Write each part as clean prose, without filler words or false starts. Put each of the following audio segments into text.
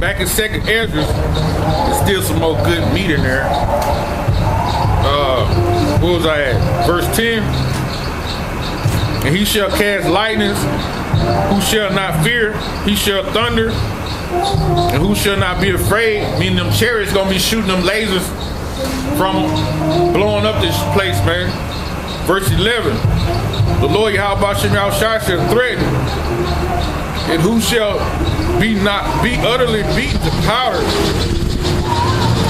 back in 2nd Ezra, there's still some more good meat in there. What was I at? Verse 10. And he shall cast lightnings, who shall not fear, he shall thunder, and who shall not be afraid, meaning them chariots gonna be shooting them lasers from blowing up this place, man. Verse 11, the Lord Yahweh shall threaten, and who shall be utterly beaten to powder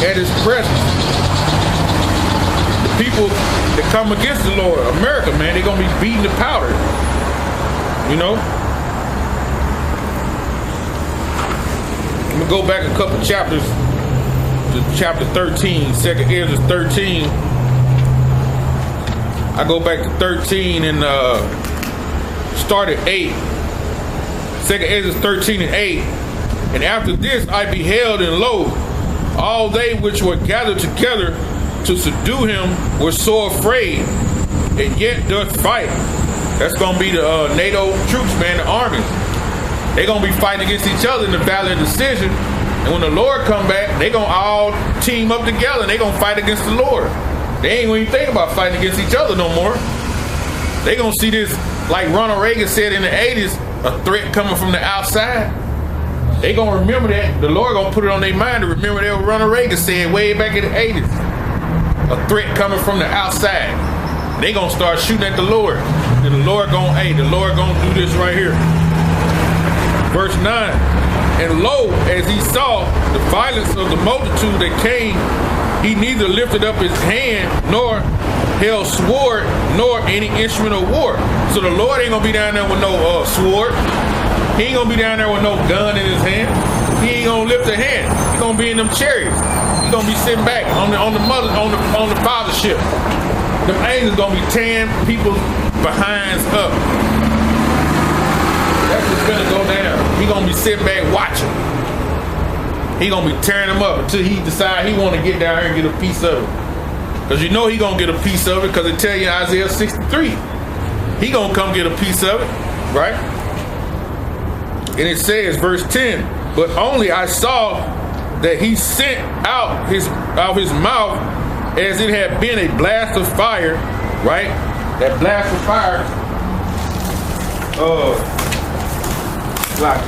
at his presence. The people that come against the Lord, America, man, they're gonna be beaten to powder. You know? I'm gonna go back a couple chapters to chapter 13, 2nd Ezra 13. I go back to 13 and start at 8. 2nd Ezra 13 and 8. And after this I beheld, and lo, all they which were gathered together to subdue him were so afraid, and yet doth fight. That's gonna be the NATO troops, man, the army. They're gonna be fighting against each other in the Valley of Decision. And when the Lord come back, they gonna all team up together and they gonna fight against the Lord. They ain't gonna even think about fighting against each other no more. They gonna see this, like Ronald Reagan said in the 80s, a threat coming from the outside. They gonna remember that. The Lord gonna put it on their mind to remember that what Ronald Reagan said way back in the 80s. A threat coming from the outside. They gonna start shooting at the Lord. And the Lord gonna do this right here. Verse 9, and lo, as he saw the violence of the multitude that came, he neither lifted up his hand, nor held sword, nor any instrument of war. So the Lord ain't gonna be down there with no sword. He ain't gonna be down there with no gun in his hand. He ain't gonna lift a hand. He gonna be in them chariots. He gonna be sitting back on the fathership. Them angels gonna be tearing people's behinds up. That's what's gonna go down. He gonna be sitting back watching. He gonna be tearing them up until he decide he wanna get down here and get a piece of it. Cause you know he gonna get a piece of it, cause it tell you in Isaiah 63. He gonna come get a piece of it, right? And it says, verse 10, but only I saw that he sent out his mouth as it had been a blast of fire, right? That blast of fire, like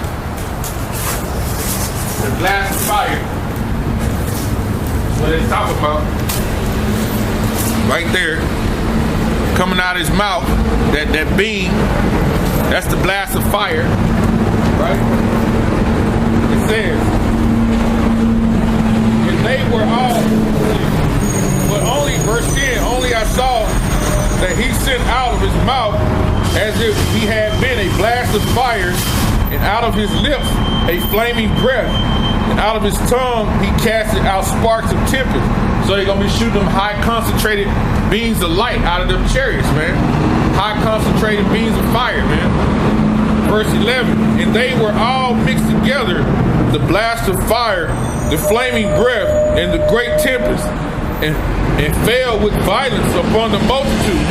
the blast of fire, what it's talking about, right there, coming out of his mouth, that beam, that's the blast of fire, right? It says, and they were all, but only, verse 10, only I saw that he sent out of his mouth as if he had been a blast of fire, and out of his lips a flaming breath, and out of his tongue he casted out sparks of tempest. So they're gonna be shooting them high concentrated beams of light out of them chariots, man. High concentrated beams of fire, man. Verse 11, and they were all mixed together, the blast of fire, the flaming breath, and the great tempest, and fell with violence upon the multitude,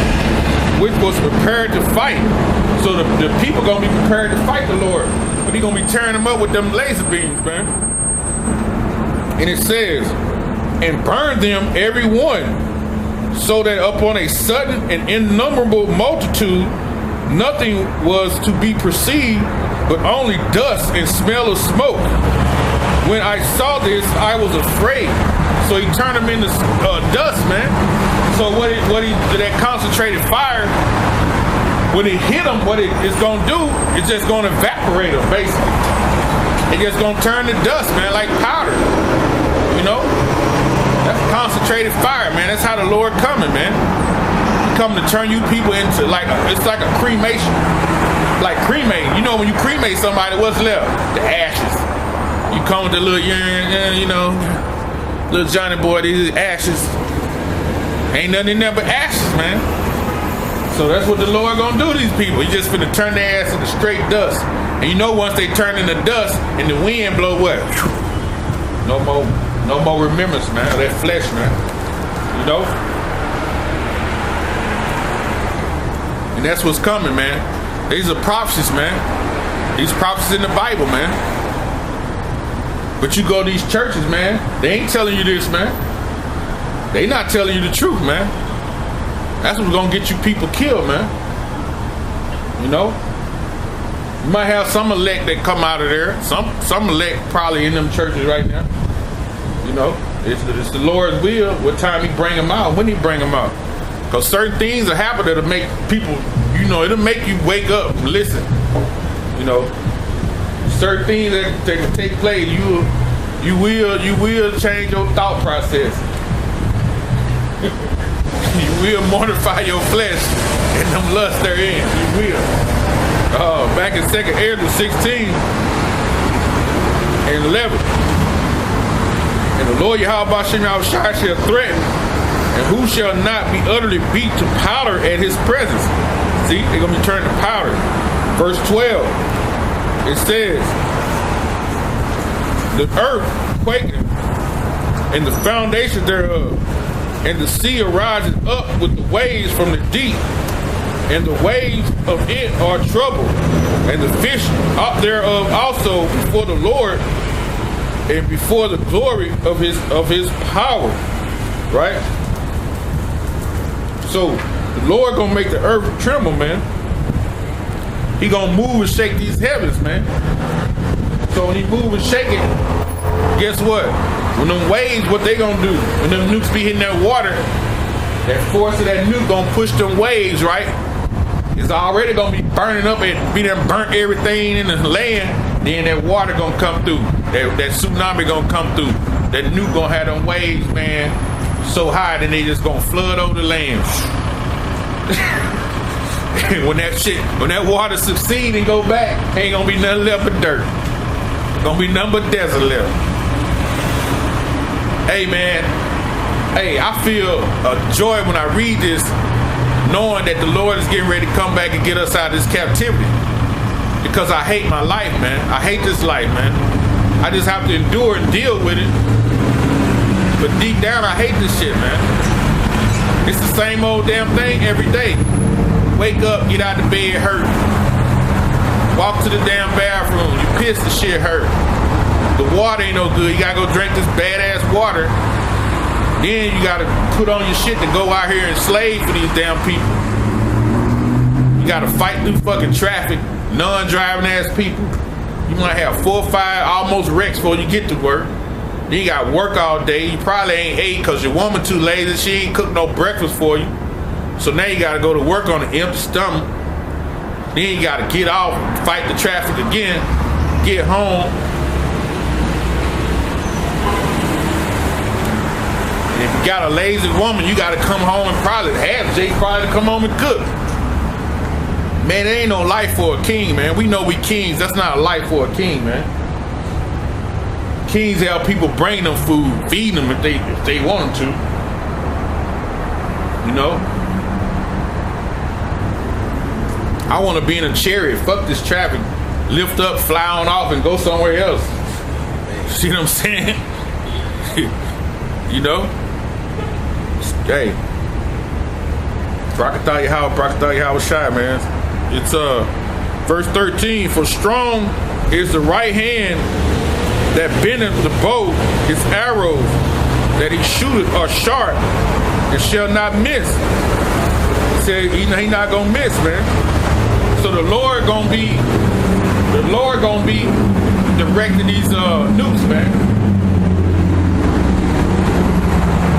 which was prepared to fight. So the people gonna be prepared to fight the Lord, but he gonna be tearing them up with them laser beams, man. And it says, and burned them every one, so that upon a sudden and innumerable multitude nothing was to be perceived, but only dust and smell of smoke. When I saw this, I was afraid. So he turned them into dust, man. So that concentrated fire, when it hit them, what it's gonna do, it's just gonna evaporate them, basically. It's just gonna turn to dust, man, like powder. You know? That's concentrated fire, man. That's how the Lord coming, man. He coming to turn you people into it's like a cremation. Like cremate. You know when you cremate somebody, what's left? The ashes. You come with the little, you know, little Johnny boy, these ashes. Ain't nothing in there but ashes, man. So that's what the Lord gonna do to these people. He just finna turn their ass into straight dust. And you know once they turn into dust and the wind blow what? No more remembrance, man, of that flesh, man. You know? And that's what's coming, man. These are prophecies, man. These prophecies in the Bible, man. But you go to these churches, man, they ain't telling you this, man. They not telling you the truth, man. That's what's gonna get you people killed, man. You know? You might have some elect that come out of there. Some elect probably in them churches right now. You know, it's the Lord's will what time he bring them out, when he bring them out. Because certain things will happen that'll make people, you know, it'll make you wake up and listen. You know, certain things that can take place, you will change your thought process. You will mortify your flesh and them lusts therein. You will. Back in 2 Ezra 16 and 11. And the Lord Yahweh shall threaten, and who shall not be utterly beat to powder at his presence. See, they're going to be turned to powder. Verse 12, it says, the earth quaking, and the foundation thereof, and the sea arises up with the waves from the deep, and the waves of it are troubled, and the fish up thereof also before the Lord, and before the glory of his power. Right? So the Lord gonna make the earth tremble, man. He gonna move and shake these heavens, man. So when he move and shake it, guess what? When them waves, what they gonna do? When them nukes be hitting that water, that force of that nuke gonna push them waves, right? It's already gonna be burning up and be done burnt everything in the land. Then that water gonna come through. That tsunami gonna come through. That nuke gonna have them waves, man, so high that they just gonna flood over the land. when that water succeed and go back, ain't gonna be nothing left but dirt. Gonna be nothing but desert left. Hey, man. Hey, I feel a joy when I read this, knowing that the Lord is getting ready to come back and get us out of this captivity. Because I hate my life, man. I hate this life, man. I just have to endure and deal with it. But deep down, I hate this shit, man. It's the same old damn thing every day. Wake up, get out of bed, hurt. Walk to the damn bathroom, you piss, the shit hurt. The water ain't no good. You gotta go drink this badass water. Then you gotta put on your shit to go out here and slave for these damn people. You gotta fight through fucking traffic, non-driving ass people. You might have 4 or 5 almost wrecks before you get to work. Then you got work all day. You probably ain't ate because your woman too lazy. She ain't cooked no breakfast for you. So now you gotta go to work on an empty stomach. Then you gotta get off, fight the traffic again, get home. And if you got a lazy woman, you gotta come home and probably have Jake probably come home and cook. Man, there ain't no life for a king, man. We know we kings. That's not a life for a king, man. Kings have people bring them food, feed them if they want them to. You know? I want to be in a chariot. Fuck this traffic. Lift up, fly on off, and go somewhere else. See what I'm saying? You know? Hey. Brakatah Yahweh Shai, man. It's verse 13. For strong is the right hand that bendeth the bow, his arrows that he shooteth are sharp and shall not miss. He said he not gonna miss, man. So the Lord gonna be directing these nukes, man.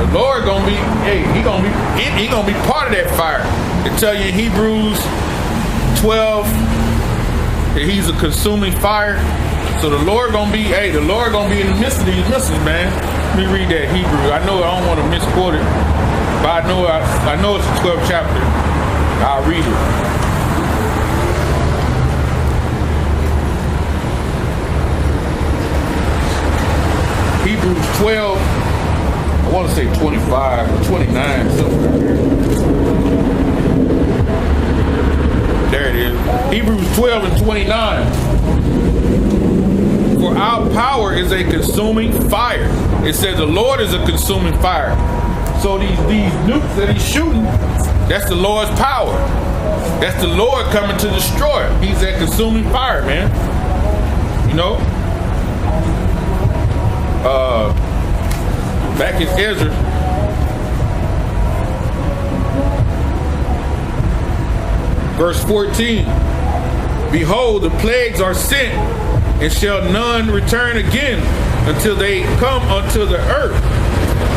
The Lord gonna be, he gonna be part of that fire. They tell you in Hebrews 12 that he's a consuming fire. So the Lord gonna be in the midst of these missiles, man. Let me read that Hebrew. I know I don't want to misquote it, but I know it's the 12th chapter. I'll read it. Hebrews 12, I want to say 25 or 29, somewhere here. There it is. Hebrews 12 and 29. For our power is a consuming fire. It says the Lord is a consuming fire. So these nukes that he's shooting, that's the Lord's power. That's the Lord coming to destroy. He's that consuming fire, man. You know? Back in Ezra. Verse 14. Behold, the plagues are sent, and shall none return again until they come unto the earth.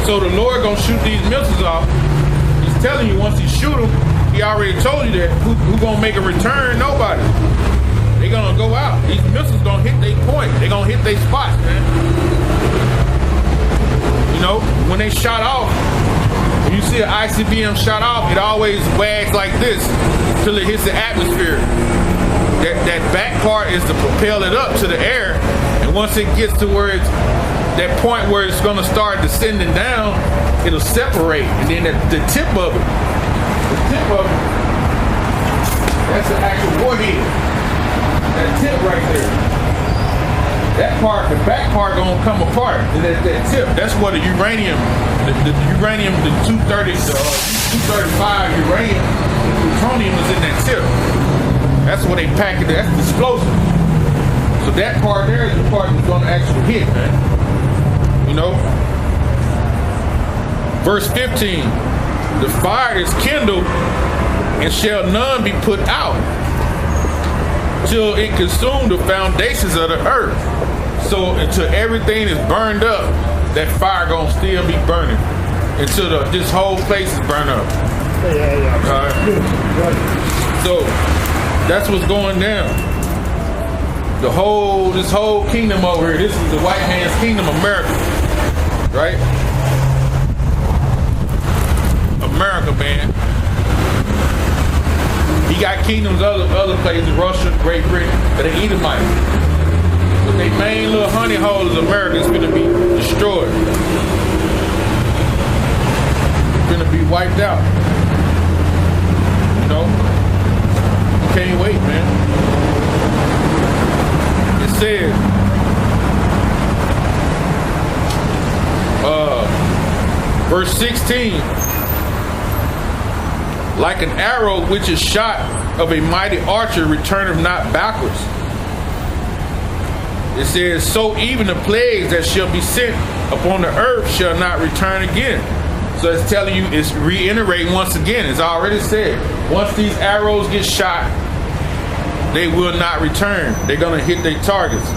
So the Lord gonna shoot these missiles off. He's telling you once he shoot them, he already told you that who gonna make a return? Nobody. They gonna go out. These missiles gonna hit their point. They gonna hit their spots, man. You know, when they shot off, when you see an ICBM shot off, it always wags like this till it hits the atmosphere. That back part is to propel it up to the air, and once it gets to where it's that point where it's gonna start descending down, it'll separate, and then the tip of it, that's the actual warhead. That tip right there. That part, the back part gonna come apart. That tip, that's what the uranium, the 235 uranium, the plutonium is in that tip. That's what they pack it, that's the explosive. So that part there is the part that's gonna actually hit, man. You know? Verse 15, the fire is kindled and shall none be put out till it consume the foundations of the earth. So until everything is burned up, that fire gonna still be burning until this whole place is burned up. Yeah. So that's what's going down. This whole kingdom over here, this is the white man's kingdom, America. Right? America, man. He got kingdoms other places, Russia, Great Britain, but they Edomites. But their main little honey hole is America. It's gonna be destroyed. It's gonna be wiped out. You know? Can't wait, man. It says, verse 16, like an arrow which is shot of a mighty archer returneth not backwards. It says, so even the plagues that shall be sent upon the earth shall not return again. So it's telling you, it's reiterating once again. It's already said, once these arrows get shot, they will not return. They're going to hit their targets.